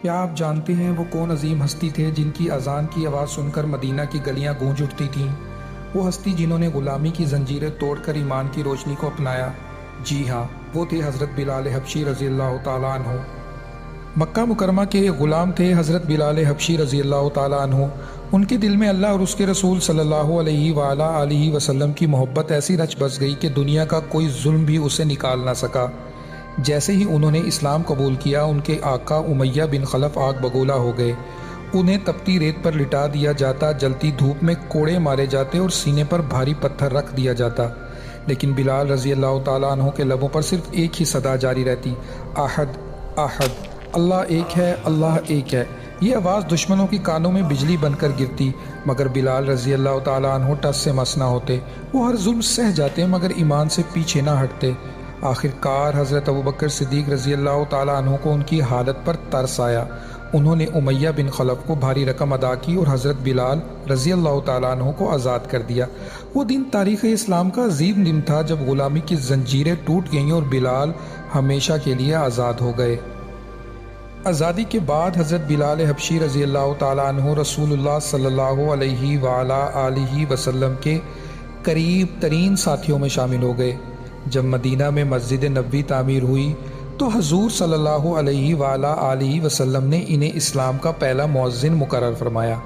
کیا آپ جانتے ہیں وہ کون عظیم ہستی تھے جن کی اذان کی آواز سن کر مدینہ کی گلیاں گونج اٹھتی تھیں؟ وہ ہستی جنہوں نے غلامی کی زنجیریں توڑ کر ایمان کی روشنی کو اپنایا۔ جی ہاں، وہ تھے حضرت بلال حبشی رضی اللہ تعالیٰ عنہ۔ مکہ مکرمہ کے ایک غلام تھے حضرت بلال حبشی رضی اللہ تعالیٰ عنہ۔ ان کے دل میں اللہ اور اس کے رسول صلی اللہ علیہ وآلہ وسلم کی محبت ایسی رچ بس گئی کہ دنیا کا کوئی ظلم بھی اسے نکال نہ سکا۔ جیسے ہی انہوں نے اسلام قبول کیا، ان کے آقا امیہ بن خلف آگ بگولا ہو گئے۔ انہیں تپتی ریت پر لٹا دیا جاتا، جلتی دھوپ میں کوڑے مارے جاتے اور سینے پر بھاری پتھر رکھ دیا جاتا، لیکن بلال رضی اللہ تعالیٰ عنہ کے لبوں پر صرف ایک ہی صدا جاری رہتی: احد احد، اللہ ایک ہے، اللہ ایک ہے۔ یہ آواز دشمنوں کی کانوں میں بجلی بن کر گرتی، مگر بلال رضی اللہ تعالیٰ عنہ ٹس سے مس نہ ہوتے۔ وہ ہر ظلم سہ جاتے مگر ایمان سے پیچھے نہ ہٹتے۔ آخر کار حضرت ابوبکر صدیق رضی اللہ تعالیٰ عنہ کو ان کی حالت پر ترس آیا۔ انہوں نے امیہ بن خلف کو بھاری رقم ادا کی اور حضرت بلال رضی اللہ تعالیٰ عنہ کو آزاد کر دیا۔ وہ دن تاریخ اسلام کا عظیم دن تھا جب غلامی کی زنجیریں ٹوٹ گئیں اور بلال ہمیشہ کے لیے آزاد ہو گئے۔ آزادی کے بعد حضرت بلال حبشی رضی اللہ تعالیٰ عنہ رسول اللہ صلی اللہ علیہ وآلہ وسلم کے قریب ترین ساتھیوں میں شامل ہو گئے۔ جب مدینہ میں مسجد نبوی تعمیر ہوئی تو حضور صلی اللہ علیہ وآلہ وسلم نے انہیں اسلام کا پہلا مؤذن مقرر فرمایا۔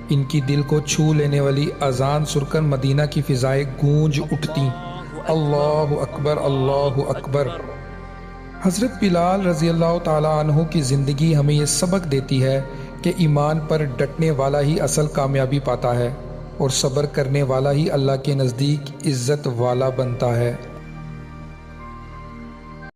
ان کی دل کو چھو لینے والی اذان سن کر مدینہ کی فضائیں گونج اٹھتیں: اللہ اکبر، اللہ اکبر۔ حضرت بلال رضی اللہ تعالیٰ عنہ کی زندگی ہمیں یہ سبق دیتی ہے کہ ایمان پر ڈٹنے والا ہی اصل کامیابی پاتا ہے اور صبر کرنے والا ہی اللہ کے نزدیک عزت والا بنتا ہے۔